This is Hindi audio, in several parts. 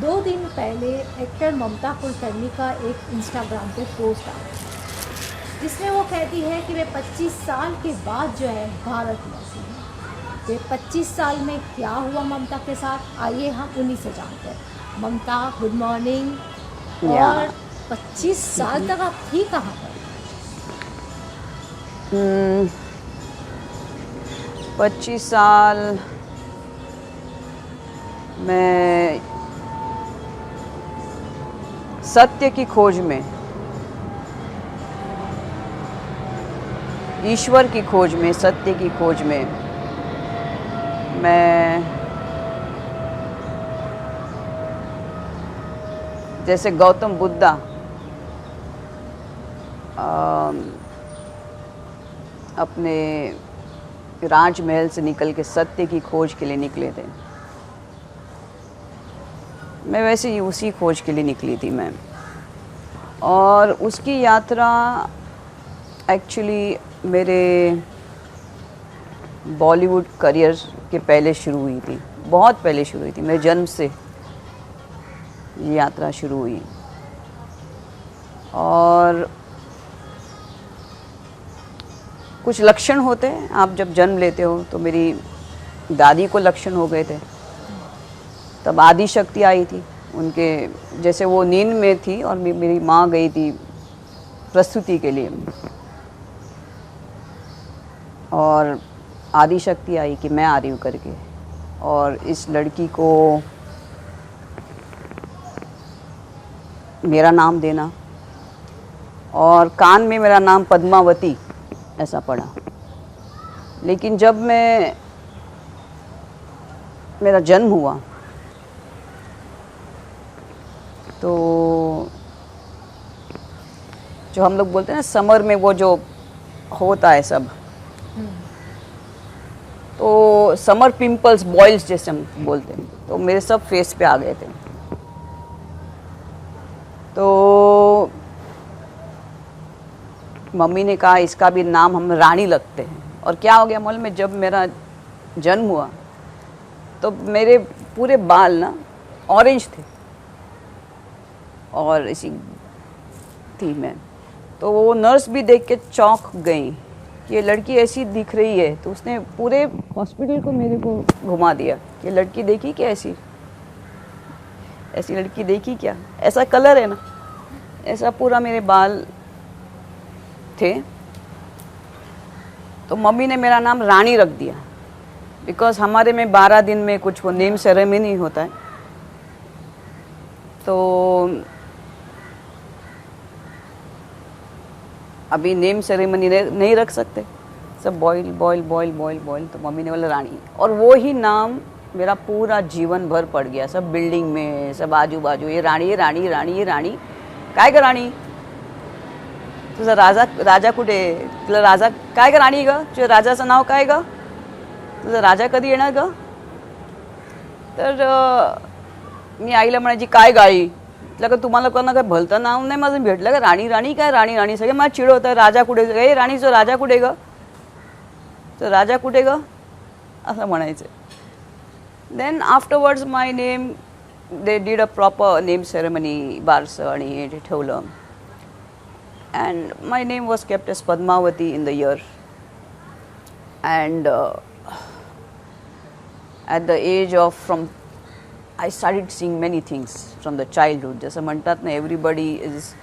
दो दिन पहले एक्टर ममता कुलकर्णी का एक इंस्टाग्राम पे पोस्ट आया जिसमें वो कहती है कि वे 25 साल के बाद जो है भारत लौटी हैं। वे 25 साल में क्या हुआ ममता के साथ, आइए हम उन्हीं से जानते हैं। ममता, गुड मॉर्निंग। या और 25 साल तक आप थी कहाँ पर? 25 साल मैं सत्य की खोज में, ईश्वर की खोज में, सत्य की खोज में मैं जैसे गौतम बुद्धा अपने राजमहल से निकल के सत्य की खोज के लिए निकले थे, मैं वैसे ही उसी खोज के लिए निकली थी मैं। और उसकी यात्रा एक्चुअली मेरे बॉलीवुड करियर के पहले शुरू हुई थी, बहुत पहले शुरू हुई थी। मेरे जन्म से ये यात्रा शुरू हुई। और कुछ लक्षण होते हैं, आप जब जन्म लेते हो तो मेरी दादी को लक्षण हो गए थे, तब आदि शक्ति आई थी उनके, जैसे वो नींद में थी और मेरी माँ गई थी प्रस्तुति के लिए, और आदि शक्ति आई कि मैं आ रही हूँ करके, और इस लड़की को मेरा नाम देना, और कान में मेरा नाम पद्मावती ऐसा पड़ा। लेकिन जब मेरा जन्म हुआ तो जो हम लोग बोलते हैं ना समर में वो जो होता है सब, तो समर पिंपल्स, बॉयल्स जैसे हम बोलते हैं, तो मेरे सब फेस पे आ गए थे। तो मम्मी ने कहा इसका भी नाम हम रानी लगते हैं। और क्या हो गया मालूम है, जब मेरा जन्म हुआ तो मेरे पूरे बाल ना ऑरेंज थे और इसी थी मैं। तो वो नर्स भी देख के चौंक गई कि ये लड़की ऐसी दिख रही है। तो उसने पूरे हॉस्पिटल को मेरे को घुमा दिया कि ये लड़की देखी क्या, ऐसी लड़की देखी क्या, ऐसा कलर है ना, ऐसा पूरा मेरे बाल थे। तो मम्मी ने मेरा नाम रानी रख दिया, बिकॉज हमारे में 12 दिन में कुछ वो नेम सेरेमनी होता है। तो अभी नेम सेरेमनी नहीं रख सकते, सब boil boil boil boil boil, तो मम्मी ने बोला रानी। और वो ही नाम मेरा पूरा जीवन भर पड़ गया, सब बिल्डिंग में, सब आजू बाजू, ये रानी, ये रानी, रानी, ये राणी, काय का राणी, तुझा राजा कुठे, तुला राजा काय का राणी ग, तुझ्या राजाचं नाव काय ग, तुझा राजा कधी येणार ग. तर मी आईला म्हणायची काय गाई, म्हटलं का तुम्हाला कोणा काय भलतं नाव नाही माझं भेटलं का, राणी राणी काय राणी राणी, सगळे मला चिडवतं, राजा कुठे ग, ए राणीचं राजा कुठे ग, तर राजा कुठे ग असं म्हणायचं. Then afterwards my name, they did a proper name ceremony, बारसं आणि हे ठेवलं. And my name was kept as Padmavati in the year. And at the age of I started seeing many things from the childhood. जैसे म्हणतात ना, everybody is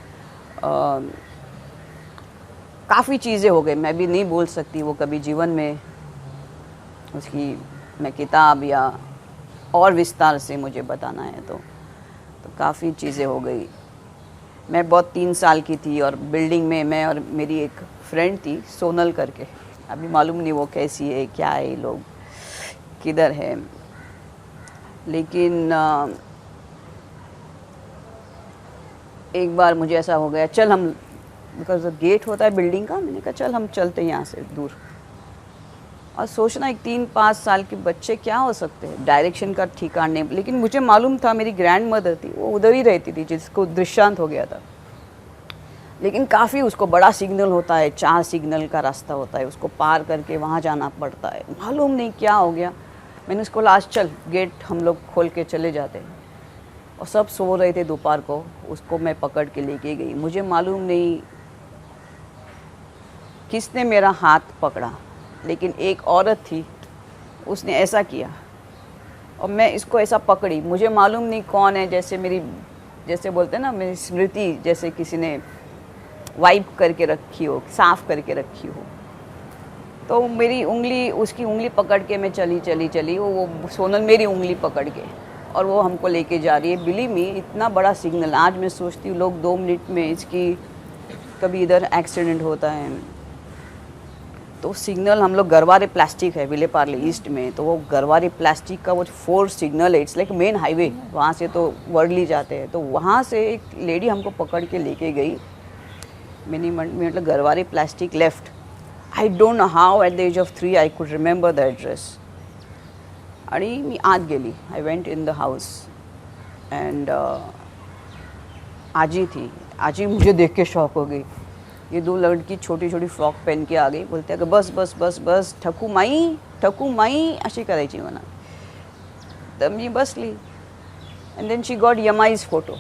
काफ़ी चीज़ें हो गई, मैं भी नहीं बोल सकती वो कभी जीवन में उसकी मैं किताब या और विस्तार से मुझे बताना है तो काफ़ी चीज़ें हो गई. मैं बहुत 3 साल की थी और बिल्डिंग में मैं और मेरी एक फ्रेंड थी सोनल करके, अभी मालूम नहीं वो कैसी है, क्या है, लोग किधर है. लेकिन एक बार मुझे ऐसा हो गया, चल हम, बिकॉज गेट होता है बिल्डिंग का, मैंने कहा चल हम चलते हैं यहाँ से दूर. और सोचना, एक 3-5 साल के बच्चे क्या हो सकते हैं, डायरेक्शन का ठिकाना नहीं. लेकिन मुझे मालूम था मेरी ग्रैंड मदर थी, वो उधर ही रहती थी जिसको दृष्टांत हो गया था. लेकिन काफ़ी उसको बड़ा सिग्नल होता है, 4 सिग्नल का रास्ता होता है, उसको पार करके वहाँ जाना पड़ता है. मालूम नहीं क्या हो गया, मैंने उसको लास्ट चल गेट हम लोग खोल के चले जाते हैं. और सब सो रहे थे दोपहर को, उसको मैं पकड़ के लेके गई। मुझे मालूम नहीं किसने मेरा हाथ पकड़ा, लेकिन एक औरत थी, उसने ऐसा किया और मैं इसको ऐसा पकड़ी। मुझे मालूम नहीं कौन है, जैसे बोलते हैं ना, मेरी स्मृति जैसे किसी ने वाइप करके रखी हो, साफ करके रखी हो। तो मेरी उंगली, उसकी उंगली पकड़ के मैं चली, वो सोनल मेरी उंगली पकड़ के, और वो हमको लेके जा रही है। बिलीव मी, इतना बड़ा सिग्नल। आज मैं सोचती हूँ लोग 2 मिनट में इसकी, कभी इधर एक्सीडेंट होता है तो सिग्नल, हम लोग गरवारे प्लास्टिक है विले पार्ले ईस्ट में, तो वो गरवारे प्लास्टिक का वो 4 सिग्नल है, इट्स लाइक मेन हाईवे, वहाँ से तो वर्डली जाते हैं। तो वहाँ से एक लेडी हमको पकड़ के लेके गई। मतलब Garware plastic left. I don't know how at the age of 3 I could remember the address. आणि मी आत गेली. I went in the house and आजी थी. आजी मुझे देख के शॉक हो गई। ये 2 लड़की छोटी छोटी फ्रॉक पहन के आ गई, बोलते हैं कि बस बस बस बस ठकू माई अशी करायची म्हणा. तर मी बसली. And then she got Yamai's photo.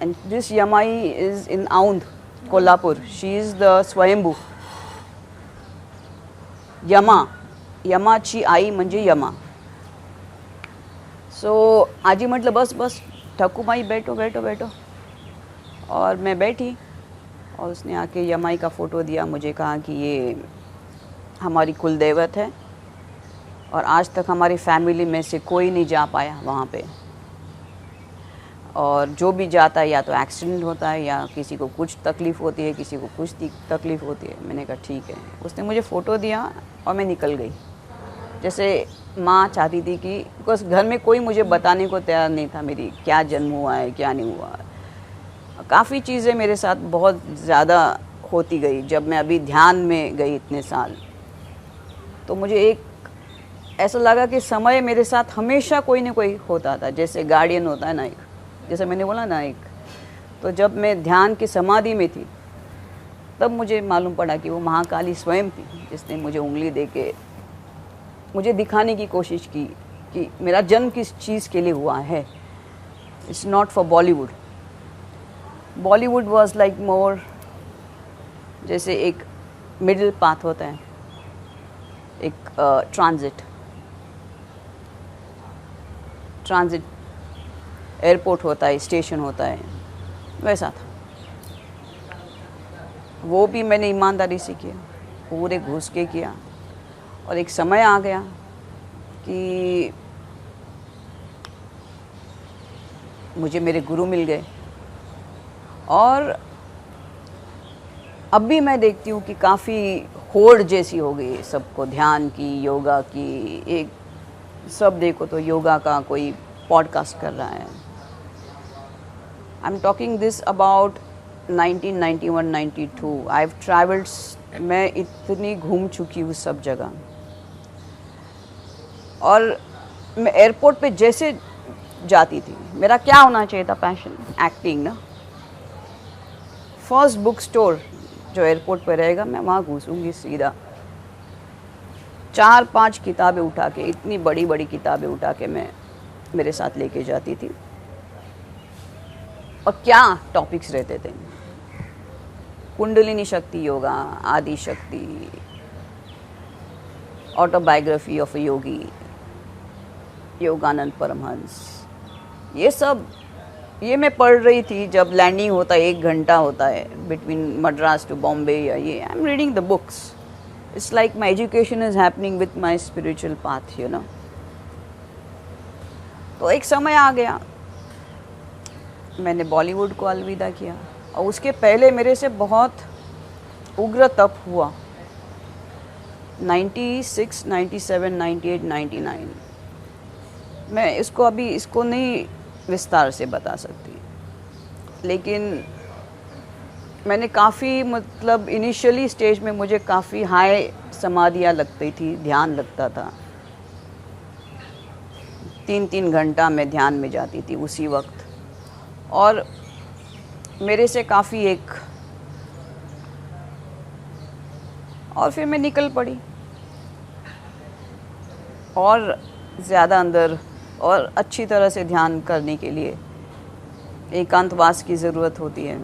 And this Yamai is in Aundh, Kolhapur. She is the Swayambhu. यमाची आई म्हणजे यमा. सो आजी म्हटलं बस बस ठकूमाई बैठो बैठो बैठो, और मैं बैठी और उसने आके यमाई का फ़ोटो दिया. मुझे कहा कि ये हमारी कुल देवत है और आज तक हमारी फैमिली में से कोई नहीं जा पाया वहाँ पे, और जो भी जाता है या तो एक्सीडेंट होता है या किसी को कुछ तकलीफ़ होती है, किसी को कुछ तकलीफ़ होती है. मैंने कहा ठीक है. उसने मुझे फ़ोटो दिया और मैं निकल गई. जैसे माँ चाहती थी कि, बिकॉज घर में कोई मुझे बताने को तैयार नहीं था मेरी क्या जन्म हुआ है क्या नहीं हुआ. काफ़ी चीज़ें मेरे साथ बहुत ज़्यादा होती गई. जब मैं अभी ध्यान में गई इतने साल, तो मुझे एक ऐसा लगा कि समय मेरे साथ हमेशा कोई ना कोई होता था, जैसे गार्डियन होता है ना एक, जैसे मैंने बोला ना एक. तो जब मैं ध्यान की समाधि में थी, तब मुझे मालूम पड़ा कि वो महाकाली स्वयं थी, जिसने मुझे उंगली दे के मुझे दिखाने की कोशिश की कि मेरा जन्म किस चीज़ के लिए हुआ है. It's not for Bollywood. Bollywood was like more, जैसे एक मिडिल पाथ होता है, एक ट्रांजिट एयरपोर्ट होता है, स्टेशन होता है, वैसा था. वो भी मैंने ईमानदारी से किया, पूरे घुस के किया. और एक समय आ गया कि मुझे मेरे गुरु मिल गए, और अब भी मैं देखती हूँ कि काफ़ी होड़ जैसी हो गई सबको, ध्यान की, योगा की. एक सब देखो तो योगा का कोई पॉडकास्ट कर रहा है. I am talking this about 1991-92. I have travelled. मैं इतनी घूम चुकी हूँ सब जगह. और मैं एयरपोर्ट पे जैसे जाती थी, मेरा क्या होना चाहिए था पैशन, एक्टिंग ना. फर्स्ट बुक स्टोर जो एयरपोर्ट पे रहेगा, मैं वहाँ घुसूँगी सीधा. 4-5 किताबें उठा के, इतनी बड़ी बड़ी किताबें उठा के मैं मेरे साथ लेके जाती थी. और क्या टॉपिक्स रहते थे, कुंडलिनी शक्ति योगा, आदि शक्ति, ऑटोबायोग्राफी ऑफ अ योगी, योगानंद परमहंस, ये सब ये मैं पढ़ रही थी जब लैंडिंग होता है, 1 घंटा होता है बिटवीन मद्रास टू बॉम्बे, या ये I am reading the books. It's like my education is happening with my spiritual path, you know. तो एक समय आ गया, मैंने बॉलीवुड को अलविदा किया. और उसके पहले मेरे से बहुत उग्र तप हुआ. 96, 97, 98, 99. मैं इसको नहीं विस्तार से बता सकती, लेकिन मैंने काफ़ी, मतलब इनिशियली स्टेज में मुझे काफ़ी हाई समाधियाँ लगती थी, ध्यान लगता था. 3-3 घंटा मैं ध्यान में जाती थी उसी वक्त. और मेरे से काफ़ी एक, और फिर मैं निकल पड़ी और ज़्यादा अंदर और अच्छी तरह से ध्यान करने के लिए एकांतवास की ज़रूरत होती है।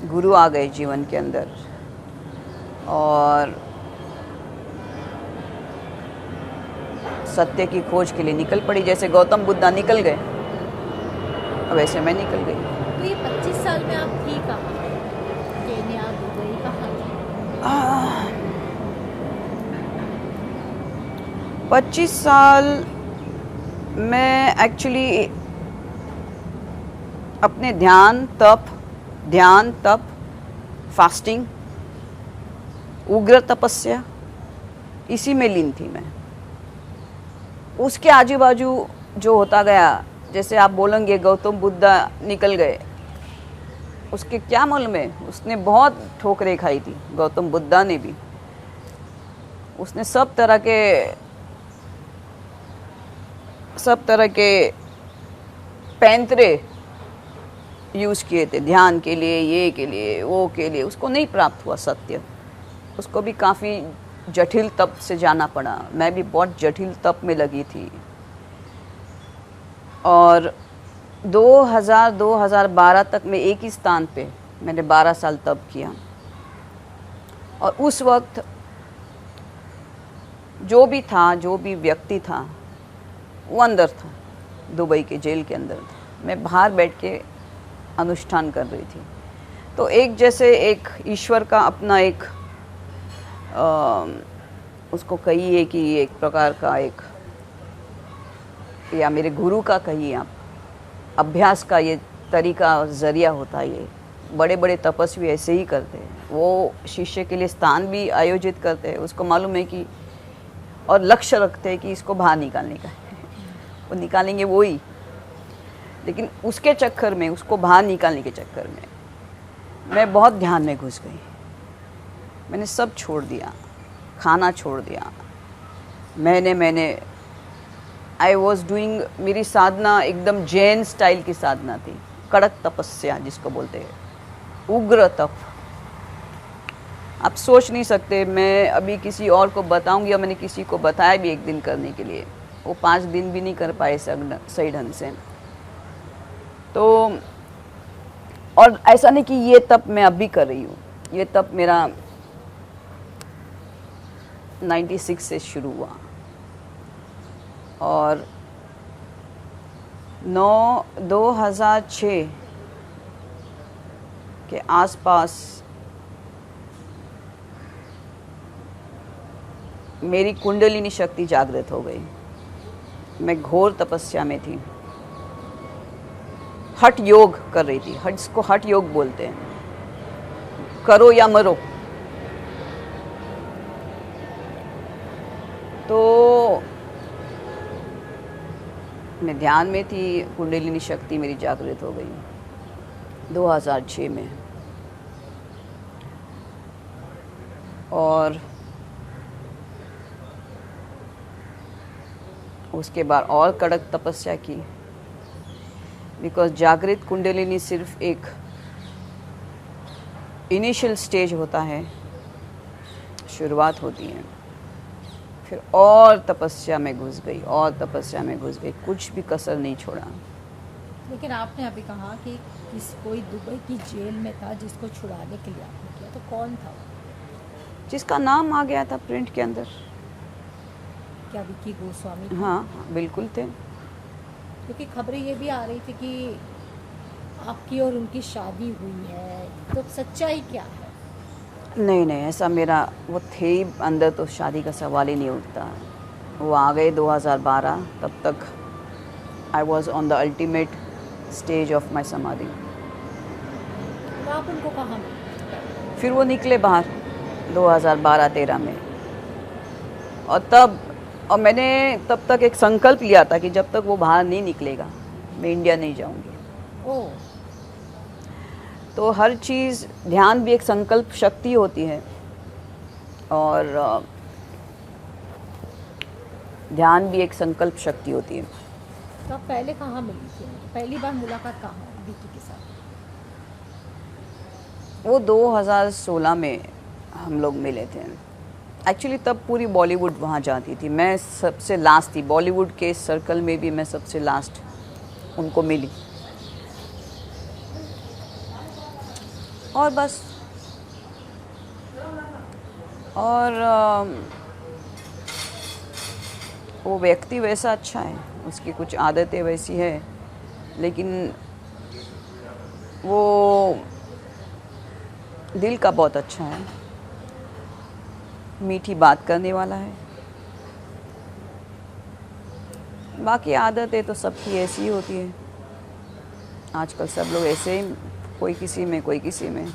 गुरु आ गए जीवन के अंदर और सत्य की खोज के लिए निकल पड़ी। जैसे गौतम बुद्धा निकल गए, वैसे मैं निकल गई। तो ये 25 साल में आप थी कहाँ? केन्या, दुबई, कहाँ थी? 25 साल मैं एक्चुअली अपने ध्यान तप, फास्टिंग, उग्र तपस्या, इसी में लीन थी मैं। उसके आजू बाजू जो होता गया, जैसे आप बोलेंगे गौतम बुद्धा निकल गए, उसके क्या मालूम है, उसने बहुत ठोकरें खाई थी, गौतम बुद्धा ने भी। उसने सब तरह के पैंतरे यूज़ किए थे, ध्यान के लिए, ये के लिए, वो के लिए। उसको नहीं प्राप्त हुआ सत्य। उसको भी काफ़ी जटिल तप से जाना पड़ा। मैं भी बहुत जटिल तप में लगी थी। और 2012 तक मैं एक ही स्थान पे मैंने 12 साल तप किया। और उस वक्त जो भी था, जो भी व्यक्ति था, वो अंदर था, दुबई के जेल के अंदर था। मैं बाहर बैठ के अनुष्ठान कर रही थी। तो एक जैसे एक ईश्वर का अपना एक उसको कहिए कि एक प्रकार का एक, या मेरे गुरु का कहिए आप, अभ्यास का ये तरीका ज़रिया होता है। ये बड़े बड़े तपस्वी ऐसे ही करते हैं। वो शिष्य के लिए स्थान भी आयोजित करते हैं। उसको मालूम है कि, और लक्ष्य रखते हैं कि इसको बाहर निकालने का है। वो निकालेंगे वो ही, लेकिन उसके चक्कर में, उसको बाहर निकालने के चक्कर में मैं बहुत ध्यान में घुस गई। मैंने सब छोड़ दिया, खाना छोड़ दिया। मैंने आई वॉज डूइंग, मेरी साधना एकदम जैन स्टाइल की साधना थी, कड़क तपस्या जिसको बोलते हैं, उग्र तप। आप सोच नहीं सकते, मैं अभी किसी और को बताऊंगी, और मैंने किसी को बताया भी एक दिन करने के लिए, वो 5 दिन भी नहीं कर पाए सही ढंग से। तो और ऐसा नहीं कि ये तप मैं अभी कर रही हूँ, ये तप मेरा 96 से शुरू हुआ और 2006 के आसपास मेरी कुंडलिनी शक्ति जागृत हो गई। मैं घोर तपस्या में थी, हठ योग कर रही थी। इसको हठ योग बोलते हैं, करो या मरो। तो मैं ध्यान में थी, कुंडलिनी शक्ति मेरी जागृत हो गई 2006 में। और उसके बाद और कड़क तपस्या की, बिकॉज जागृत कुंडलिनी सिर्फ एक इनिशियल स्टेज होता है, शुरुआत होती है। फिर और तपस्या में घुस गई, और तपस्या में घुस गई, कुछ भी कसर नहीं छोड़ा। लेकिन आपने अभी कहा कि कोई दुबई की जेल में था जिसको छुड़ाने के लिए आपने किया, तो कौन था वो? जिसका नाम आ गया था प्रिंट के अंदर। क्या विक्की गोस्वामी थे? हाँ, बिल्कुल थे। क्योंकि खबरें ये भी आ रही थी कि आपकी और उनकी शादी हुई है, तो सच्चाई क्या है? नहीं, ऐसा मेरा वो थे ही अंदर, तो शादी का सवाल ही नहीं उठता। वो आ गए 2012, तब तक I was on the ultimate stage of my समाधि। तो आप उनको कहाँ मिले? फिर वो निकले बाहर 2012-13 में। और मैंने तब तक एक संकल्प लिया था कि जब तक वो बाहर नहीं निकलेगा मैं इंडिया नहीं जाऊंगी। ओह, तो हर चीज़, ध्यान भी एक संकल्प शक्ति होती है, और ध्यान भी एक संकल्प शक्ति होती है। तो आप पहले कहाँ मिली थी? पहली बार मुलाकात कहाँ हुई विक्की के साथ? वो 2016 में हम लोग मिले थे। एक्चुअली तब पूरी बॉलीवुड वहाँ जाती थी, मैं सबसे लास्ट थी बॉलीवुड के सर्कल में भी, मैं सबसे लास्ट उनको मिली। और बस, और वो व्यक्ति वैसा अच्छा है, उसकी कुछ आदतें वैसी है, लेकिन वो दिल का बहुत अच्छा है, मीठी बात करने वाला है। बाकी आदतें तो सबकी ऐसी ही होती है, आजकल सब लोग ऐसे ही, कोई किसी में कोई किसी में।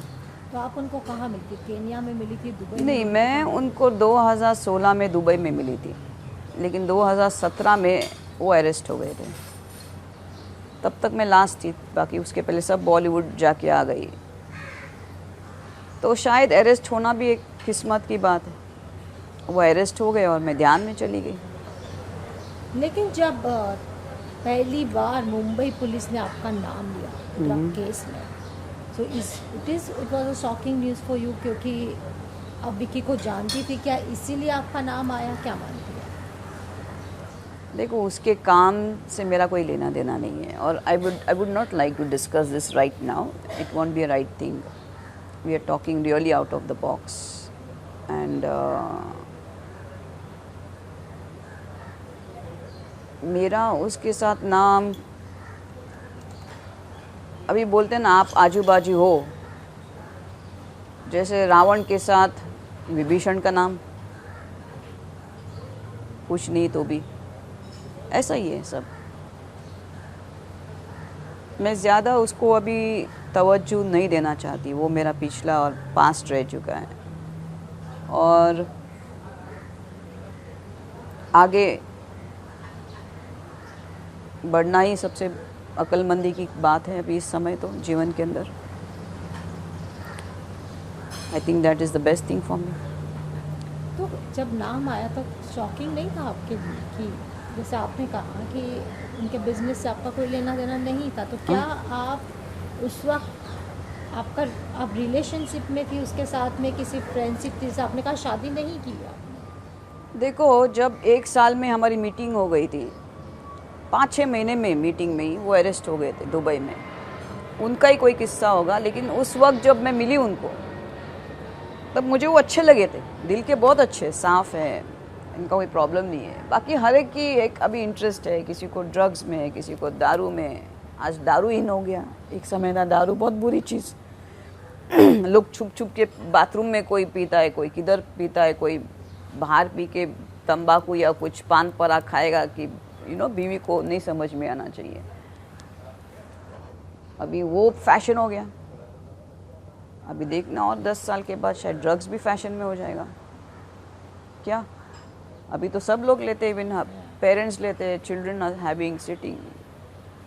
तो आप उनको कहाँ मिलती, केन्या में मिली थी, दुबई में नहीं, मिली मैं उनको 2016 में दुबई में मिली थी, लेकिन 2017 में वो अरेस्ट हो गए थे, तब तक मैं लास्ट थी, बाकी उसके पहले सब बॉलीवुड जाके आ गई। तो शायद अरेस्ट होना भी एक किस्मत की बात है, वो अरेस्ट हो गए और मैं ध्यान में चली गई। लेकिन जब पहली बार मुंबई पुलिस ने आपका नाम लिया ड्रग केस में, so it was a shocking news for you, क्योंकि आप विकी को जानती थी क्या, इसीलिए आपका नाम आया, क्या मानती है? देखो, उसके काम से मेरा कोई लेना देना नहीं है, और I would not like to discuss this right now, it won't be a right thing, we are talking really out of the box, and मेरा उसके साथ नाम, अभी बोलते हैं ना आप आजू बाजू हो, जैसे रावण के साथ विभीषण का नाम, कुछ नहीं तो भी ऐसा ही है सब। मैं ज़्यादा उसको अभी तवज्जो नहीं देना चाहती, वो मेरा पिछला और पास्ट रह चुका है, और आगे बढ़ना ही सबसे अक्लमंदी की बात है अभी इस समय तो जीवन के अंदर। I think that is the best thing for me. तो जब नाम आया तो शॉकिंग नहीं था आपके लिए कि जैसे आपने कहा कि उनके बिजनेस से आपका कोई लेना देना नहीं था, तो क्या आप उस वक्त आप रिलेशनशिप में थी उसके साथ में, किसी फ्रेंडशिप थी, आपने कहा शादी नहीं की आपने? देखो, जब 1 साल में हमारी मीटिंग हो गई थी, 5-6 महीने में मीटिंग में ही वो अरेस्ट हो गए थे दुबई में, उनका ही कोई किस्सा होगा, लेकिन उस वक्त जब मैं मिली उनको तब मुझे वो अच्छे लगे थे, दिल के बहुत अच्छे, साफ है, इनका कोई प्रॉब्लम नहीं है। बाकी हर एक की एक अभी इंटरेस्ट है, किसी को ड्रग्स में है, किसी को दारू में, आज दारू इन हो गया, एक समय था दारू बहुत बुरी चीज़ लोग छुप छुप के बाथरूम में कोई पीता है, कोई किधर पीता है, कोई बाहर पी के तंबाकू या कुछ पान परा खाएगा कि बीवी को नहीं समझ में आना चाहिए। अभी वो फैशन हो गया, अभी देखना और 10 साल के बाद शायद ड्रग्स भी फैशन में हो जाएगा क्या। अभी तो सब लोग लेते हैं, इवन पेरेंट्स लेते हैं, चिल्ड्रन आर हैविंग सिटिंग।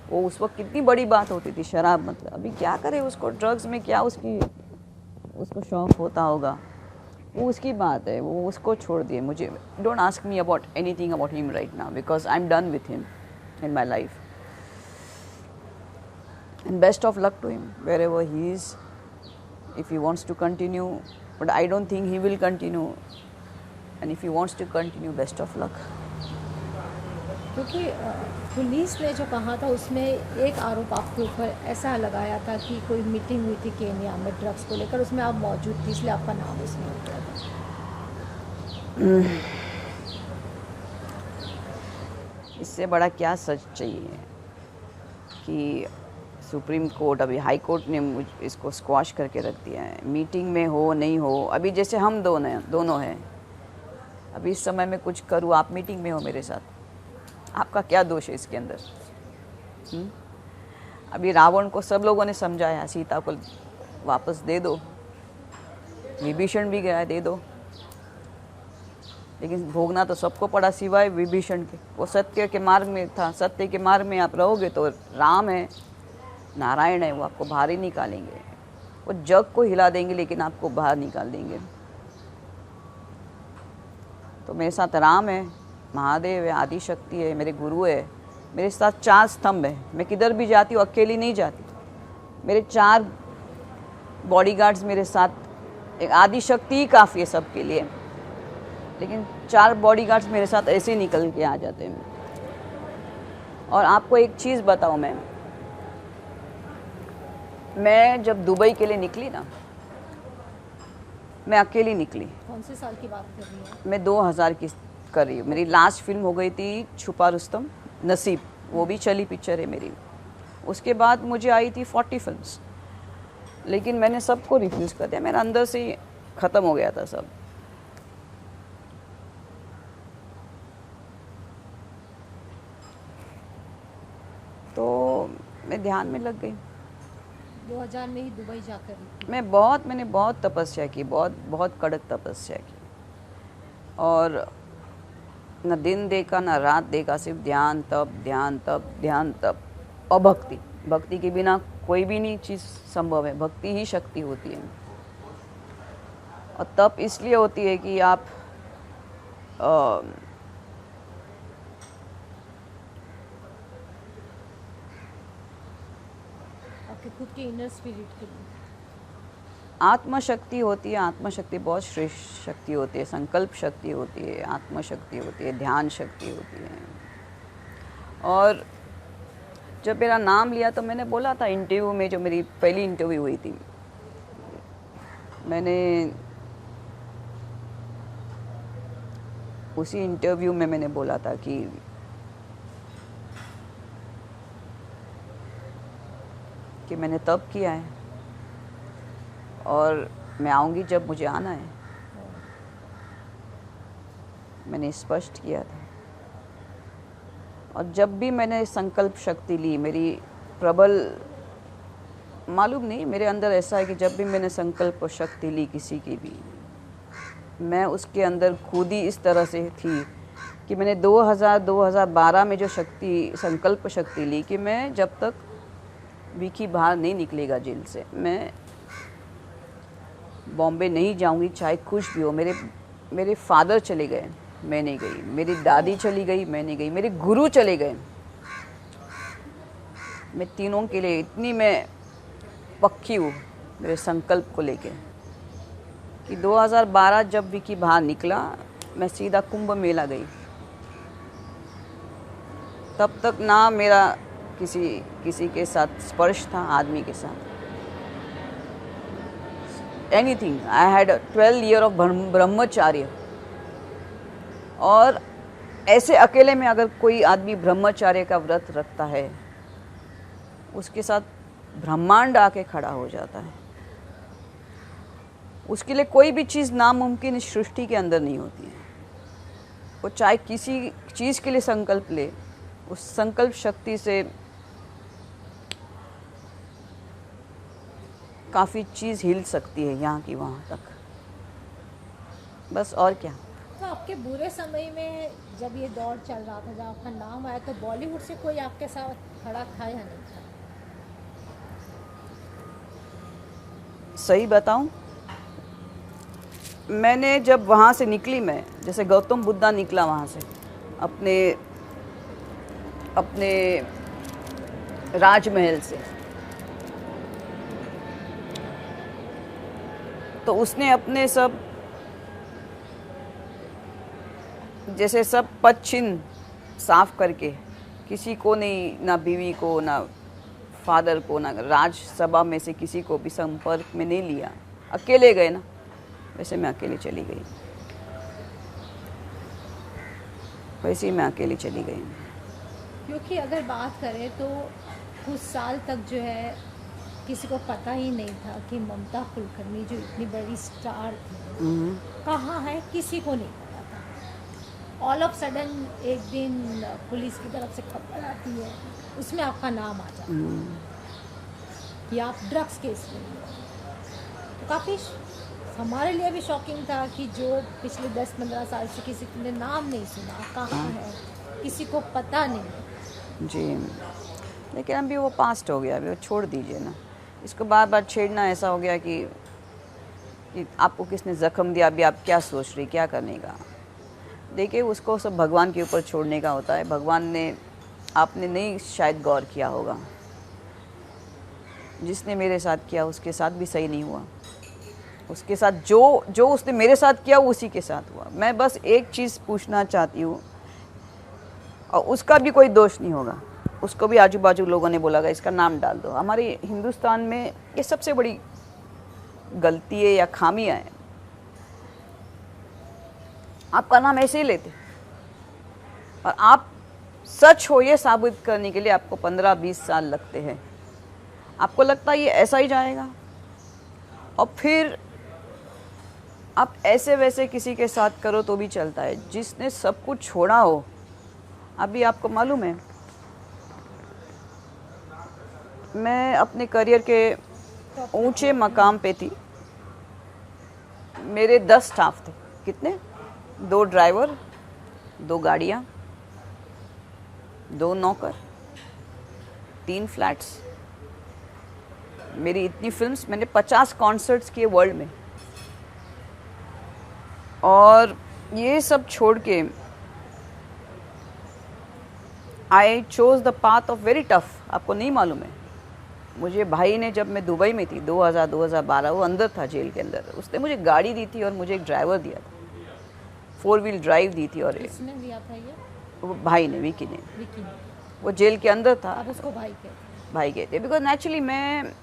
वो उस वक्त कितनी बड़ी बात होती थी, शराब मतलब, अभी क्या करे उसको, ड्रग्स में क्या उसको शौक होता होगा, वो उसकी बात है, वो उसको छोड़ दिए। मुझे don't ask me about anything about him right now, because I am done with him in my life, and best of luck to him wherever he is, if he wants to continue, but I don't think he will continue, and if he wants to continue, best of luck. क्योंकि पुलिस ने जो कहा था उसमें एक आरोप आपके ऊपर ऐसा लगाया था कि कोई मीटिंग हुई थी केन्या में ड्रग्स को लेकर, उसमें आप मौजूद थी, इसलिए आपका नाम उसमें हो गया था। इससे बड़ा क्या सच चाहिए कि सुप्रीम कोर्ट, अभी हाई कोर्ट ने इसको स्क्वाश करके रख दिया है। मीटिंग में हो नहीं हो, अभी जैसे हम दोनों हैं, अभी इस समय में कुछ करूँ, आप मीटिंग में हो मेरे साथ, आपका क्या दोष है इसके अंदर? अभी रावण को सब लोगों ने समझाया, सीता को वापस दे दो, विभीषण भी गया, दे दो, लेकिन भोगना तो सबको पड़ा सिवाय विभीषण के। वो सत्य के मार्ग में था, सत्य के मार्ग में आप रहोगे तो राम है, नारायण है, वो आपको बाहर ही निकालेंगे, वो जग को हिला देंगे लेकिन आपको बाहर निकाल देंगे। तो मेरे साथ राम है, महादेव है, आदि शक्ति है, मेरे गुरु है, मेरे साथ 4 स्तंभ है, मैं किधर भी जाती हूँ अकेली नहीं जाती, मेरे 4 बॉडीगार्ड्स मेरे साथ, एक आदि शक्ति ही काफ़ी है सबके लिए। लेकिन 4 बॉडीगार्ड्स मेरे साथ ऐसे ही निकल के आ जाते हैं। और आपको एक चीज़ बताऊँ, मैं जब दुबई के लिए निकली ना, मैं अकेली निकली। कौन से साल की बात कर रही हैं? मैं 2000 की कर रही हूँ। मेरी लास्ट फिल्म हो गई थी छुपा रुस्तम, नसीब, वो भी चली पिक्चर है मेरी। उसके बाद मुझे आई थी 40 फिल्म्स, लेकिन मैंने सबको रिफ्यूज़ कर दिया। मेरा अंदर से ख़त्म हो गया था सब। तो मैं ध्यान में लग गई। 2000 में ही दुबई जाकर रुकी। मैंने बहुत तपस्या की, बहुत कड़क तपस्या की, और न दिन देखा न रात देखा, सिर्फ ध्यान तप ध्यान तप ध्यान तप और भक्ति के बिना कोई भी नहीं चीज़ संभव है। भक्ति ही शक्ति होती है। और तप इसलिए होती है कि आप आपके खुद के इनर स्पिरिट के लिए। आत्मशक्ति होती है। आत्मशक्ति बहुत श्रेष्ठ शक्ति होती है। संकल्प शक्ति होती है, आत्मशक्ति होती है, ध्यान शक्ति होती है। और जब मेरा नाम लिया तो मैंने बोला था इंटरव्यू में, जो मेरी पहली इंटरव्यू हुई थी, मैंने उसी इंटरव्यू में मैंने बोला था कि मैंने तब किया है और मैं आऊँगी जब मुझे आना है। मैंने स्पष्ट किया था। और जब भी मैंने संकल्प शक्ति ली, मेरी प्रबल, मालूम नहीं मेरे अंदर ऐसा है कि जब भी मैंने संकल्प शक्ति ली किसी की भी, मैं उसके अंदर खुद ही इस तरह से थी कि मैंने 2012 में जो संकल्प शक्ति ली कि मैं जब तक विकी बाहर नहीं निकलेगा जेल से, मैं बॉम्बे नहीं जाऊंगी, चाहे कुछ भी हो। मेरे फादर चले गए, मैं नहीं गई। मेरी दादी चली गई, मैं नहीं गई। मेरे गुरु चले गए, मैं तीनों के लिए इतनी मैं पक्की हूँ मेरे संकल्प को लेके कि 2012 जब विकी बाहर निकला, मैं सीधा कुंभ मेला गई। तब तक ना मेरा किसी के साथ स्पर्श था, आदमी के साथ, anything. I had 12 year of brahmacharya. और ऐसे अकेले में अगर कोई आदमी ब्रह्मचार्य का व्रत रखता है, उसके साथ ब्रह्मांड आके खड़ा हो जाता है। उसके लिए कोई भी चीज़ नामुमकिन इस सृष्टि के अंदर नहीं होती है। वो चाहे किसी चीज़ के लिए संकल्प ले, उस संकल्प शक्ति से काफ़ी चीज़ हिल सकती है, यहाँ की वहाँ तक। बस और क्या। तो आपके बुरे समय में जब ये दौर चल रहा था, जब आपका नाम आया, तो बॉलीवुड से कोई आपके साथ खड़ा था या नहीं था? सही बताऊं, मैंने जब वहाँ से निकली, मैं जैसे गौतम बुद्धा निकला वहाँ से अपने राजमहल से, तो उसने अपने सब जैसे सब पद चिन्ह साफ करके, किसी को नहीं, ना बीवी को, ना फादर को, ना राजसभा में से किसी को भी संपर्क में नहीं लिया। अकेले गए ना, वैसे मैं अकेले चली गई, वैसे ही मैं अकेली चली गई। क्योंकि अगर बात करें तो कुछ साल तक जो है किसी को पता ही नहीं था कि ममता कुलकर्णी जो इतनी बड़ी स्टार थी कहाँ है, किसी को नहीं पता था। ऑल ऑफ सडन एक दिन पुलिस की तरफ से खबर आती है, उसमें आपका नाम आ जाता है कि आप ड्रग्स केस में हो। तो काफ़ी हमारे लिए भी शॉकिंग था कि जो पिछले 10-15 साल से किसी ने नाम नहीं सुना, कहाँ है, किसी को पता नहीं जी। लेकिन अभी वो पास्ट हो गया, अभी वो छोड़ दीजिए ना। इसको बार बार छेड़ना ऐसा हो गया कि आपको किसने ज़ख्म दिया, अभी आप क्या सोच रही, क्या करने का। देखिए, उसको सब भगवान के ऊपर छोड़ने का होता है। भगवान ने, आपने नहीं शायद गौर किया होगा, जिसने मेरे साथ किया उसके साथ भी सही नहीं हुआ। उसके साथ जो जो उसने मेरे साथ किया वो उसी के साथ हुआ। मैं बस एक चीज़ पूछना चाहती हूँ, और उसका भी कोई दोष नहीं होगा, उसको भी आजू बाजू लोगों ने बोला इसका नाम डाल दो। हमारे हिंदुस्तान में ये सबसे बड़ी गलती है या खामियां है, आपका नाम ऐसे ही लेते, और आप सच हो ये साबित करने के लिए आपको 15-20 साल लगते हैं। आपको लगता है ये ऐसा ही जाएगा, और फिर आप ऐसे वैसे किसी के साथ करो तो भी चलता है। जिसने सब कुछ छोड़ा हो, अभी आपको मालूम है मैं अपने करियर के ऊंचे मकाम पे थी, मेरे 10 स्टाफ थे। कितने? 2 ड्राइवर, 2 गाड़ियाँ, 2 नौकर, 3 फ्लैट्स, मेरी इतनी फिल्म्स, मैंने 50 कॉन्सर्ट्स किए वर्ल्ड में। और ये सब छोड़ के I chose the path of very tough. आपको नहीं मालूम है, मुझे भाई ने, जब मैं दुबई में थी 2000-2012, वो अंदर था जेल के अंदर, उसने मुझे गाड़ी दी थी और मुझे एक ड्राइवर दिया था, 4 व्हील ड्राइव दी थी। और किसने दिया था ये? वो भाई ने, विकी ने। विकी ने। वो जेल के अंदर था। अब उसको भाई कहते। भाई कहते, बिकॉज नेचुरली मैं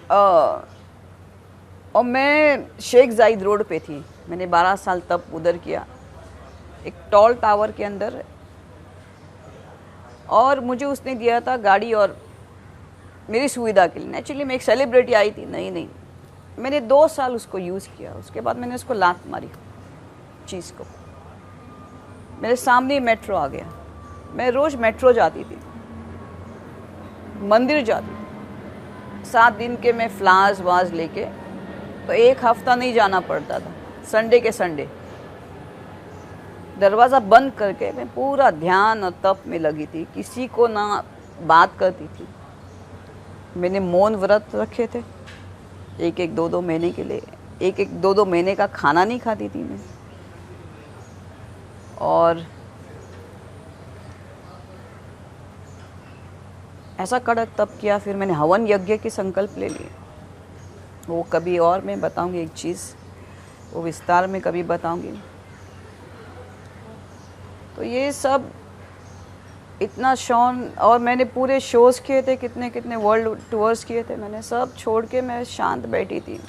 और मैं शेख जाइद रोड पे थी, मैंने 12 साल तब उधर किया, एक टॉल टावर के अंदर। और मुझे उसने दिया था गाड़ी और मेरी सुविधा के लिए। नेचुरली मैं एक सेलिब्रिटी आई थी, नहीं, मैंने 2 साल उसको यूज़ किया। उसके बाद मैंने उसको लात मारी चीज़ को। मेरे सामने ही मेट्रो आ गया, मैं रोज़ मेट्रो जाती थी, मंदिर जाती थी, 7 दिन के मैं फ्लावर्स वाज लेके, तो 1 हफ्ता नहीं जाना पड़ता था, संडे के संडे दरवाज़ा बंद करके मैं पूरा ध्यान और तप में लगी थी, किसी को ना बात करती थी। मैंने मौन व्रत रखे थे 1-1, 2-2 महीने के लिए, 1-1, 2-2 महीने का खाना नहीं खाती थी मैं। और ऐसा कड़क तप किया, फिर मैंने हवन यज्ञ के संकल्प ले लिए। वो कभी और मैं बताऊंगी एक चीज़, वो विस्तार में कभी बताऊंगी। तो ये सब इतना शौन, और मैंने पूरे शोज़ किए थे, कितने कितने वर्ल्ड टूर्स किए थे, मैंने सब छोड़ के मैं शांत बैठी थी।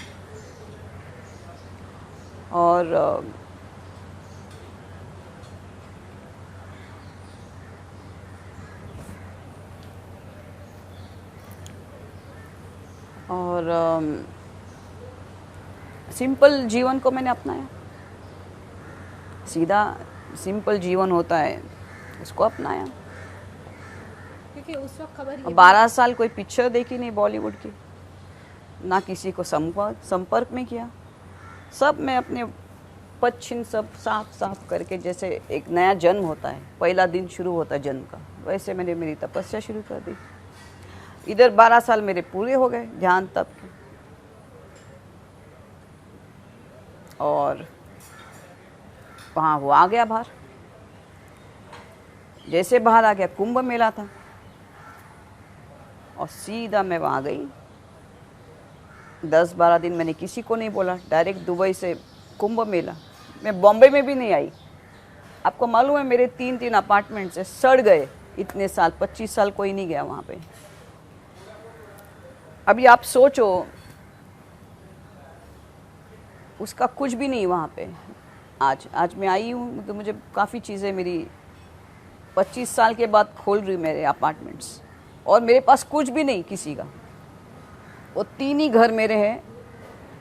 और सिंपल जीवन को मैंने अपनाया। सीधा सिंपल जीवन होता है, उसको अपनाया। क्योंकि उस वक्त खबर ये 12 साल कोई पिक्चर देखी नहीं बॉलीवुड की, ना किसी को संपर्क में किया। सब मैं अपने पश्चिम सब साफ साफ करके, जैसे एक नया जन्म होता है, पहला दिन शुरू होता है जन्म का, वैसे मैंने मेरी तपस्या शुरू कर दी। इधर 12 साल मेरे पूरे हो गए ध्यान तप के। और वहाँ वो आ गया बाहर, जैसे बाहर आ गया कुंभ मेला था, और सीधा मैं वहाँ गई। 10-12 दिन मैंने किसी को नहीं बोला, डायरेक्ट दुबई से कुंभ मेला। मैं बॉम्बे में भी नहीं आई। आपको मालूम है मेरे 3-3 अपार्टमेंट से सड़ गए इतने साल, 25 साल कोई नहीं गया वहाँ पे। अभी आप सोचो, उसका कुछ भी नहीं वहाँ पे। आज मैं आई हूँ तो मुझे काफ़ी चीज़ें मेरी 25 साल के बाद खोल रही मेरे अपार्टमेंट्स, और मेरे पास कुछ भी नहीं किसी का। वो 3 ही घर मेरे हैं।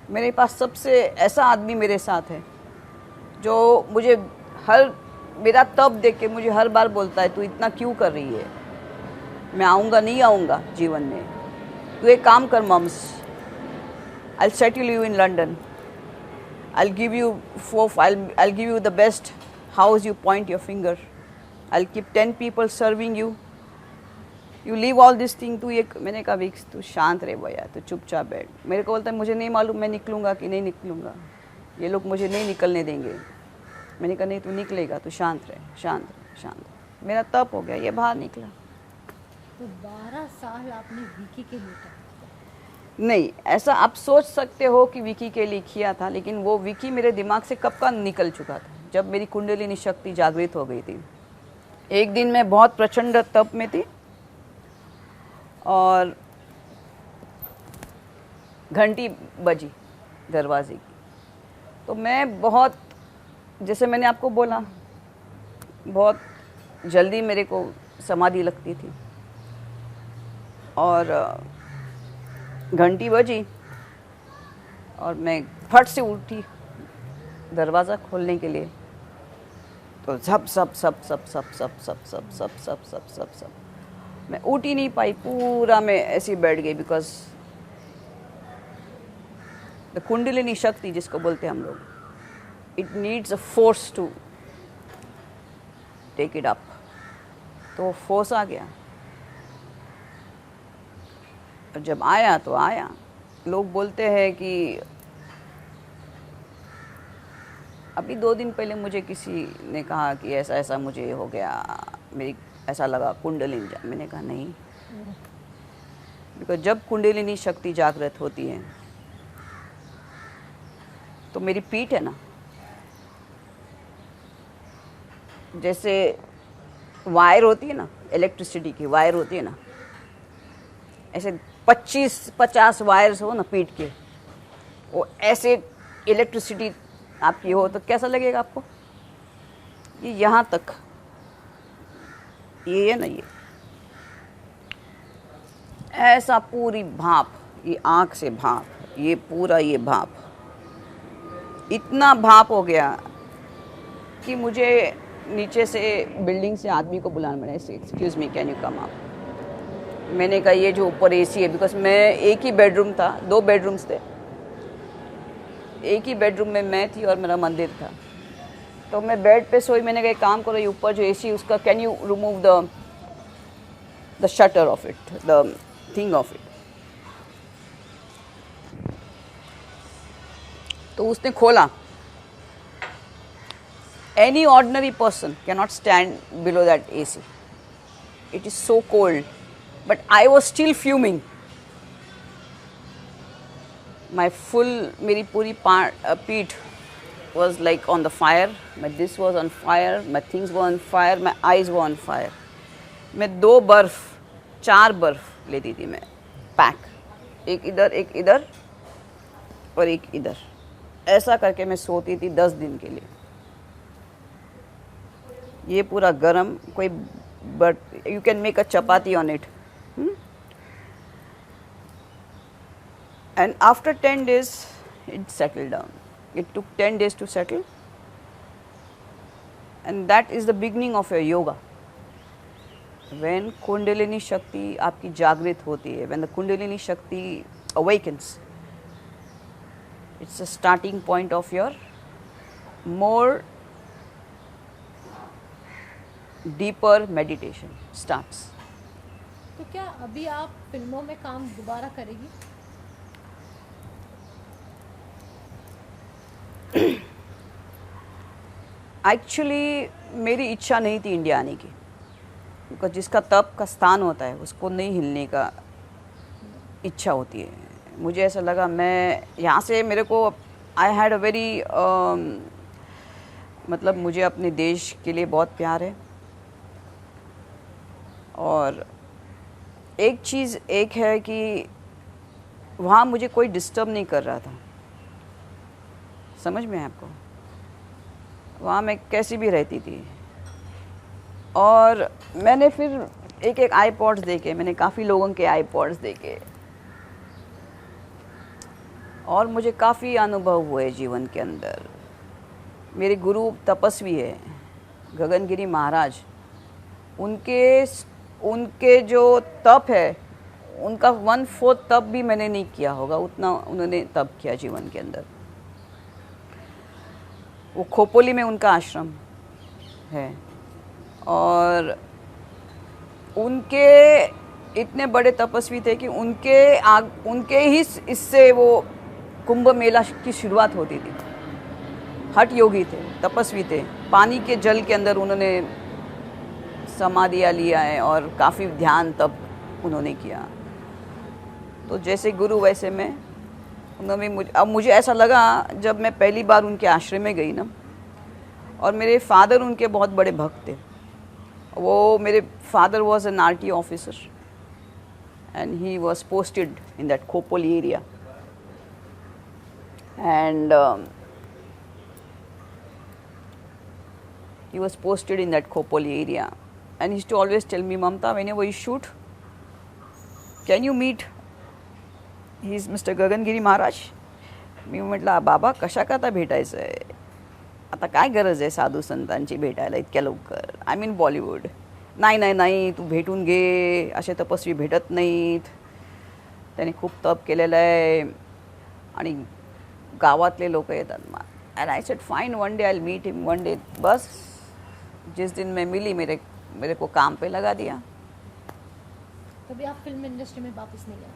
मेरे पास सबसे ऐसा आदमी मेरे साथ है जो मुझे मेरा तप देख के मुझे हर बार बोलता है, तू इतना क्यों कर रही है, मैं आऊँगा नहीं आऊँगा जीवन में, तू एक काम कर mums, I'll settle you in London, I'll give you the best house, you point your finger, I'll keep 10 people serving you, you leave all this thing। तू एक, मैंने कहा विक्स तू शांत रहे भैया, तू चुपचाप बैठ। मेरे को बोलता है मुझे नहीं मालूम मैं निकलूँगा कि नहीं निकलूँगा, ये लोग मुझे नहीं निकलने देंगे। मैंने कहा नहीं तू निकलेगा, तू शांत रहे, शांत रहे, शांत रहे। मेरा तप हो गया, ये बाहर निकला। तो 12 साल आपने विकी के लिए तप किया। नहीं, ऐसा आप सोच सकते हो कि विकी के लिए किया था, लेकिन वो विकी मेरे दिमाग से कब का निकल चुका था, जब मेरी कुंडलिनी शक्ति जागृत हो गई थी। एक दिन मैं बहुत प्रचंड तप में थी और घंटी बजी दरवाजे की, तो मैं बहुत, जैसे मैंने आपको बोला, बहुत जल्दी मेरे को समाधि लगती थी और घंटी बजी और मैं फट से उठी दरवाज़ा खोलने के लिए, तो सब सब सब सब सब सब सब सब सब सब सब सब सब मैं उठ ही नहीं पाई, पूरा मैं ऐसी बैठ गई, बिकॉज द कुंडलिनी शक्ति जिसको बोलते हैं हम लोग, it needs a force to take it up, तो फोर्स आ गया। और जब आया तो आया। लोग बोलते हैं कि अभी 2 दिन पहले मुझे किसी ने कहा कि ऐसा ऐसा मुझे हो गया, मेरी ऐसा लगा कुंडलिनी मैंने कहा नहीं, बिकॉज जब कुंडलिनी शक्ति जागृत होती है तो मेरी पीठ है ना, जैसे वायर होती है ना, इलेक्ट्रिसिटी की वायर होती है ना, ऐसे 25-50 वायर्स हो ना पीठ के, वो ऐसे इलेक्ट्रिसिटी आपकी हो तो कैसा लगेगा आपको? ये यहाँ तक, ये है ना, ये ऐसा पूरी भाप, ये आँख से भाप, ये पूरा ये भाप, इतना भाप हो गया कि मुझे नीचे से बिल्डिंग से आदमी को बुलाना पड़ा, excuse me can you come up. मैंने कहा ये जो ऊपर एसी है, बिकॉज मैं एक ही बेडरूम था, 2 बेडरूम्स थे, एक ही बेडरूम में मैं थी और मेरा मंदिर था, तो मैं बेड पे सोई। मैंने कहा एक काम करो, ये ऊपर जो एसी उसका can you remove the shutter of it, the thing of it. तो उसने खोला। Any ordinary person cannot stand below that AC. It is so cold. But I was still fuming. मेरी पूरी पीठ was like on the fire. This was on fire. My things were on fire. My eyes were on fire. मैं 2 बर्फ, 4 बर्फ लेती थी मैं पैक, एक इधर और एक इधर, ऐसा करके मैं सोती थी 10 दिन के लिए। ये पूरा गरम, कोई but you can make a chapati on it, and after 10 days it settled down. It took 10 days to settle, and that is the beginning of your yoga. When Kundalini Shakti आपकी जागृत होती है, when the Kundalini Shakti awakens, it's a starting point of your more deeper meditation starts. तो क्या अभी आप फिल्मों में काम दोबारा करेगी? एक्चुअली मेरी इच्छा नहीं थी इंडिया आने की, बिकॉज जिसका तप का स्थान होता है उसको नहीं हिलने का इच्छा होती है। मुझे ऐसा लगा मैं यहाँ से, मेरे को आई हैड अ वेरी मतलब मुझे अपने देश के लिए बहुत प्यार है, और एक चीज़ एक है कि वहाँ मुझे कोई डिस्टर्ब नहीं कर रहा था, समझ में है आपको? वहाँ मैं कैसी भी रहती थी। और मैंने फिर एक आईपॉड्स देखे, मैंने काफ़ी लोगों के आईपॉड्स देखे, और मुझे काफ़ी अनुभव हुए जीवन के अंदर। मेरे गुरु तपस्वी है गगनगिरी महाराज, उनके जो तप है, उनका 1/4 तप भी मैंने नहीं किया होगा, उतना उन्होंने तप किया जीवन के अंदर। वो खोपोली में उनका आश्रम है, और उनके इतने बड़े तपस्वी थे कि उनके ही इससे वो कुंभ मेला की शुरुआत होती थी। हठ योगी थे, तपस्वी थे, पानी के जल के अंदर उन्होंने समाधियाँ लिया है और काफ़ी ध्यान तप उन्होंने किया। तो जैसे गुरु वैसे मैं। उन्होंने मुझे ऐसा लगा जब मैं पहली बार उनके आश्रम में गई ना, और मेरे फादर उनके बहुत बड़े भक्त थे। वो मेरे father was an RT officer and he was posted in that Khopoli area and he was posted in that Khopoli area, and he used to always tell me, Mamta, whenever you shoot, can you meet he's Mr. Gagangiri Maharaj. मी म्हटलं बाबा कशा करता भेटायचं आहे, आता काय गरज आहे साधू संतांची भेटायला इतक्या लवकर, आय मीन बॉलिवूड. नाही नाही नाही तू भेटून घे, असे तपस्वी भेटत नाहीत, त्याने खूप तप केलेलं आहे आणि गावातले लोक येतात. And I said fine one day I will meet him one day. बस जिस दिन मैं मिली मेरे को काम पे लगा दिया. कभी आप फिल्म इंडस्ट्री में वापस नहीं गए?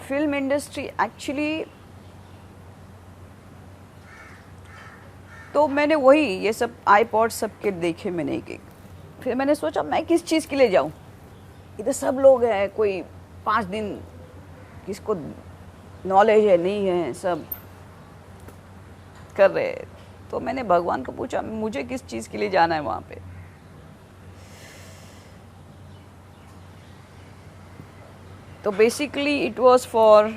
फिल्म इंडस्ट्री एक्चुअली तो मैंने वही ये सब आईपॉड सबके देखे मैंने एक एक. फिर मैंने सोचा मैं किस चीज़ के लिए जाऊँ, इधर सब लोग हैं, कोई 5 दिन किसको नॉलेज है नहीं है, सब कर रहे. तो मैंने भगवान को पूछा मुझे किस चीज़ के लिए जाना है वहाँ पे. तो basically it was for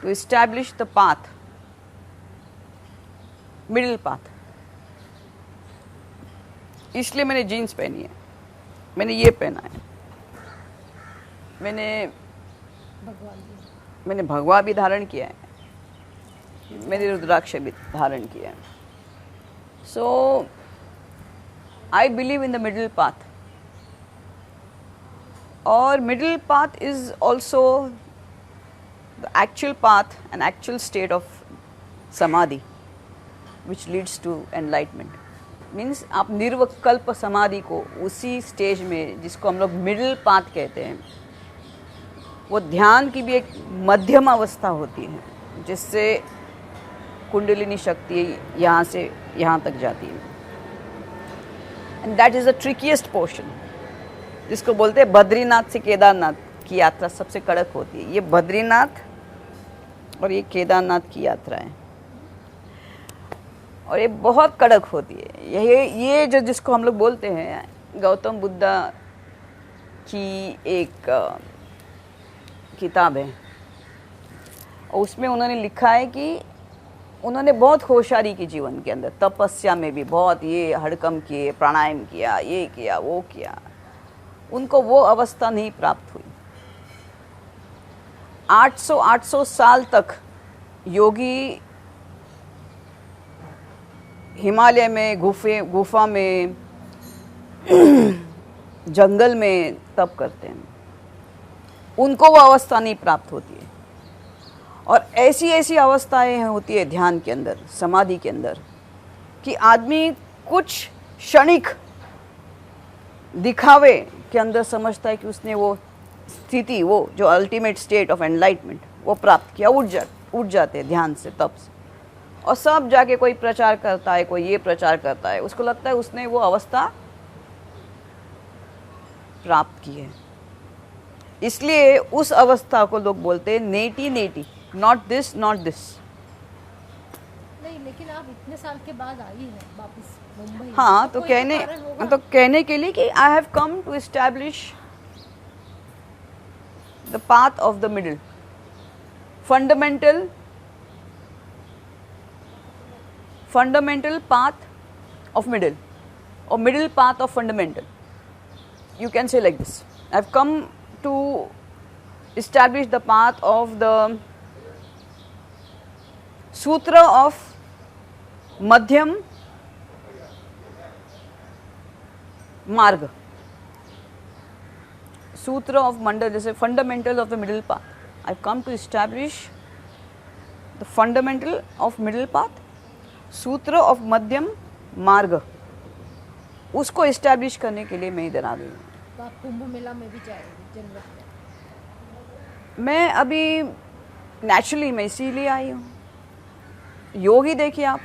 to establish the path, middle path. इसलिए मैंने जीन्स पहनी है, मैंने ये पहना है, मैंने भगवा भी धारण किया है, मैंने रुद्राक्ष भी धारण किया है. So I believe in the middle path. और middle path is also the actual path an actual state of samadhi which leads to enlightenment. Means आप निर्विकल्प समाधि को उसी स्टेज में जिसको हम लोग मिडिल पाथ कहते हैं, वो ध्यान की भी एक मध्यम अवस्था होती है जिससे कुंडलिनी शक्ति यहाँ से यहाँ तक जाती है. And that is the ट्रिकीएस्ट portion, जिसको बोलते हैं बद्रीनाथ से केदारनाथ की यात्रा सबसे कड़क होती है. ये बद्रीनाथ और ये केदारनाथ की यात्रा है और ये बहुत कड़क होती है. ये जो जिसको हम लोग बोलते हैं गौतम बुद्धा की एक किताब है, और उसमें उन्होंने लिखा है कि उन्होंने बहुत होशियारी की जीवन के अंदर, तपस्या में भी बहुत ये हड़कम किए, प्राणायाम किया, ये किया वो किया, उनको वो अवस्था नहीं प्राप्त हुई. 800 साल तक योगी हिमालय में गुफा में जंगल में तप करते हैं, उनको वो अवस्था नहीं प्राप्त होती है. और ऐसी अवस्थाएं होती है ध्यान के अंदर, समाधि के अंदर, कि आदमी कुछ क्षणिक दिखावे के अंदर समझता है कि उसने वो स्थिति, वो जो अल्टीमेट स्टेट ऑफ एनलाइटमेंट वो प्राप्त किया. उठ जाते हैं ध्यान से, तप से. और सब जाके कोई प्रचार करता है, कोई ये प्रचार करता है, उसको लगता है उसने वो अवस्था प्राप्त की है. इसलिए उस अवस्था को लोग बोलते हैं नेटी, नॉट दिस नॉट दिस. नहीं, लेकिन आप इतने साल के बाद आई हैं वापस मुंबई. हाँ, तो कहने के लिए कि I have come to establish the path of the middle, fundamental path of middle, or middle path of fundamental. You can say like this. I've come to establish the path of the sutra of madhyam marg. Sutra of mandal is a fundamental of the middle path. I've come to establish the fundamental of middle path, सूत्र ऑफ मध्यम मार्ग. उसको एस्टैब्लिश करने के लिए मैं इधर आ गई हूँ. तो आप कुंभ मेला में भी जाएंगे जनवरी में? मैं अभी नेचुरली मैं इसीलिए आई हूँ. योग ही देखिए आप,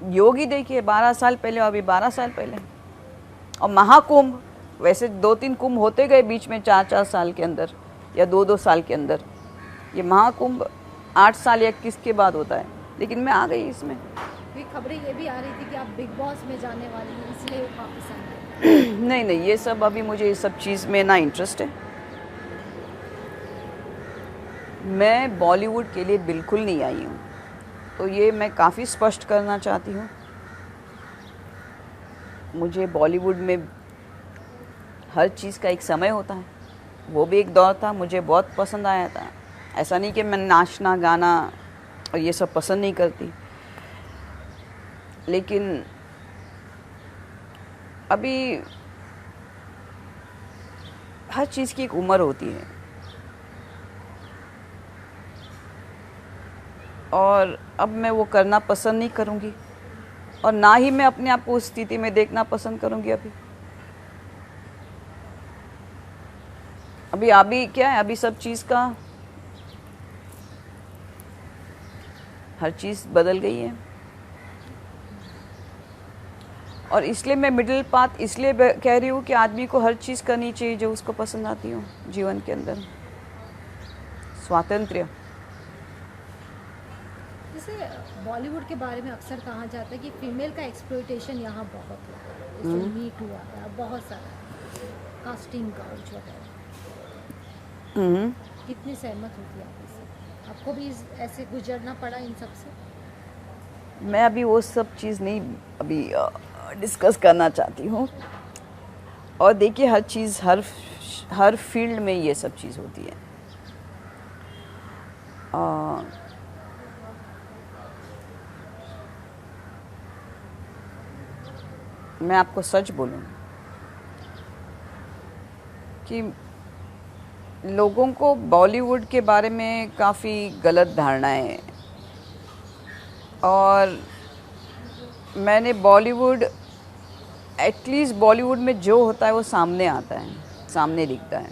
योगी देखिए 12 साल पहले और अभी 12 साल पहले, और महाकुंभ वैसे 2-3 कुंभ होते गए बीच में 4-4 साल के अंदर या 2-2 साल के अंदर। ये महाकुंभ 8 साल या 21 के बाद होता है, लेकिन मैं आ गई इसमें। ये खबरें ये भी आ रही थी कि आप बिग बॉस में जाने वाली हैं, इसलिए वापस आए। नहीं नहीं, ये सब अभी मुझे इस सब चीज़ में ना इंटरेस्ट है। मैं बॉलीवुड के लिए बिल्कुल नहीं आई हूँ, तो ये मैं काफ़ी स्पष्ट करना चाहती हूँ। मुझे बॉलीवुड में हर चीज़ का एक समय होता है, वो भी एक दौर था, मुझे बहुत पसंद आया था। ऐसा नहीं कि मैं नाचना गाना और ये सब पसंद नहीं करती, लेकिन अभी हर चीज़ की एक उम्र होती है, और अब मैं वो करना पसंद नहीं करूँगी, और ना ही मैं अपने आप को उस स्थिति में देखना पसंद करूँगी। अभी क्या है, अभी सब चीज़ का हर चीज़ बदल गई है, और इसलिए मैं मिडिल पाथ इसलिए कह रही हूँ कि आदमी को हर चीज़ करनी चाहिए जो उसको पसंद आती हो जीवन के अंदर। स्वातंत्र्य। जैसे बॉलीवुड के बारे में अक्सर कहा जाता है कि फीमेल का एक्सप्लॉयटेशन यहाँ बहुत होता है, जैसे मीट हुआ है, बहुत सारा कास्टिंग काउच वगैरह। कितनी सहमत होती है आप इससे? आपको भी ऐसे गुजरना पड़ा इन सब से? मैं अभी वो सब चीज़ नहीं अभी डिस्कस करना चाहती हूँ। और देखिए हर चीज़ हर फील्ड में ये सब चीज़ होती है। मैं आपको सच बोलूँ कि लोगों को बॉलीवुड के बारे में काफ़ी गलत धारणाएं हैं, और मैंने एटलीस्ट बॉलीवुड में जो होता है वो सामने आता है, सामने दिखता है।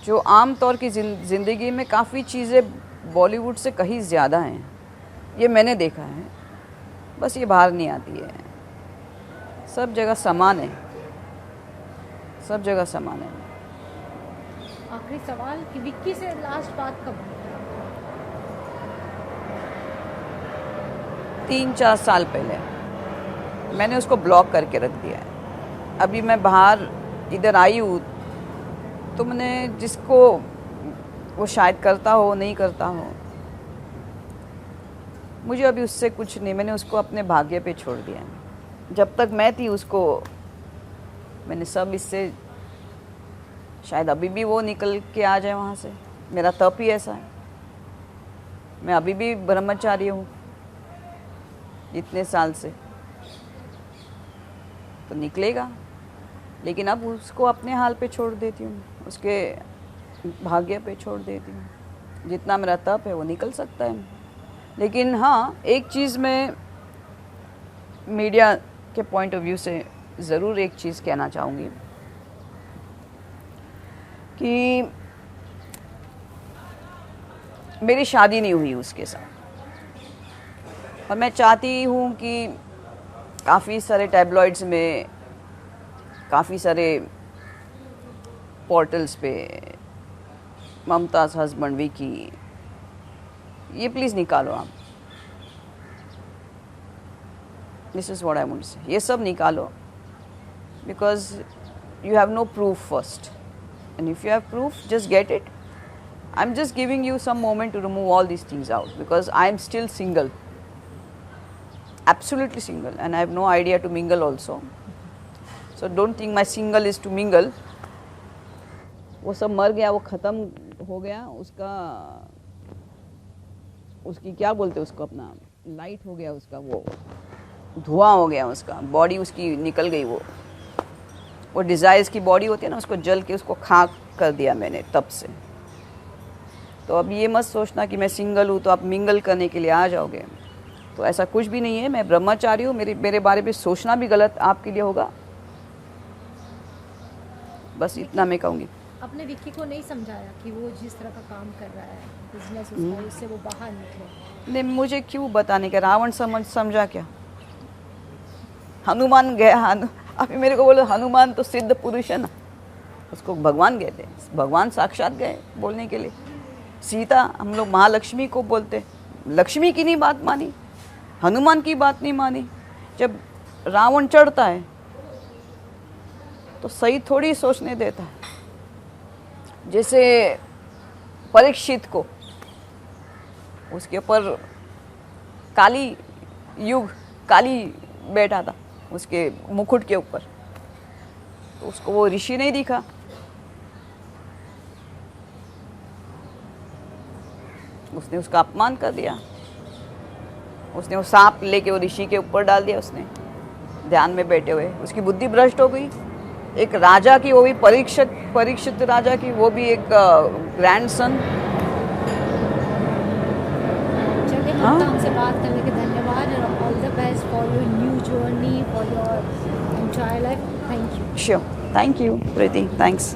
जो आम तौर की ज़िंदगी में काफ़ी चीज़ें बॉलीवुड से कहीं ज़्यादा हैं, ये मैंने देखा है, बस ये बाहर नहीं आती है। सब जगह समान है, सब जगह समान है। आखिरी सवाल कि विक्की से लास्ट बात कब हुई? 3-4 साल पहले मैंने उसको ब्लॉक करके रख दिया है। अभी मैं बाहर इधर आई हूँ, तो मैंने जिसको वो शायद करता हो नहीं करता हो, मुझे अभी उससे कुछ नहीं, मैंने उसको अपने भाग्य पे छोड़ दिया है। जब तक मैं थी उसको मैंने सब इससे, शायद अभी भी वो निकल के आ जाए वहाँ से, मेरा तप ही ऐसा है। मैं अभी भी ब्रह्मचारी हूँ इतने साल से, तो निकलेगा, लेकिन अब उसको अपने हाल पे छोड़ देती हूँ, उसके भाग्य पे छोड़ देती हूँ। जितना मेरा तप है वो निकल सकता है। लेकिन हाँ, एक चीज़ मैं मीडिया के पॉइंट ऑफ व्यू से ज़रूर एक चीज़ कहना चाहूँगी कि मेरी शादी नहीं हुई उसके साथ, और मैं चाहती हूँ कि काफ़ी सारे टैबलॉइड्स में, काफ़ी सारे पोर्टल्स पे ममताज़ हस्बैंड विकी, ये प्लीज़ निकालो आप। This is what I want to say, ये सब निकालो, because you have no proof first, and if you have proof just get it. I am just giving you some moment to remove all these things out, because I am still single, absolutely single, and I have no idea to mingle also, so don't think my single is to mingle. वो सब मर गया, वो ख़त्म हो गया, उसकी क्या बोलते हैं उसको, अपना लाइट हो गया उसका, वो धुआं हो गया उसका, बॉडी उसकी निकल गई, वो डिज़ायर्स की बॉडी होती है ना, उसको जल के उसको खाक कर दिया मैंने तब से। तो अब ये मत सोचना कि मैं सिंगल हूँ तो आप मिंगल करने के लिए आ जाओगे, तो ऐसा कुछ भी नहीं है। मैं ब्रह्मचारी हूँ, मेरे बारे में सोचना भी गलत आपके लिए होगा, बस इतना मैं कहूँगी। अपने विक्की को नहीं समझाया कि वो जिस तरह का काम कर रहा है बिजनेस उसका, उससे वो बाहर निकले? नहीं, मुझे क्यों बताने का, रावण समझा क्या? हनुमान गया, अभी मेरे को बोलो हनुमान तो सिद्ध पुरुष है ना, उसको भगवान कहते हैं, भगवान साक्षात गए बोलने के लिए। सीता हम लोग महालक्ष्मी को बोलते, लक्ष्मी की नहीं बात मानी, हनुमान की बात नहीं मानी। जब रावण चढ़ता है तो सही थोड़ी सोचने देता है। जैसे परीक्षित को उसके ऊपर काली बैठा था उसके मुकुट के ऊपर, तो उसको वो ऋषि नहीं दिखा। उसने उसका अपमान कर दिया, उसने वो सांप लेके वो ऋषि के ऊपर डाल दिया, उसने ध्यान में बैठे हुए, उसकी बुद्धि भ्रष्ट हो गई। एक राजा की, वो भी परीक्षित राजा की, वो भी एक ग्रैंडसन। चलिए, हमसे बात करने के धन्यवाद और all the best for your new journey, for your entire life. Thank you. Sure, thank you Preeti, thanks.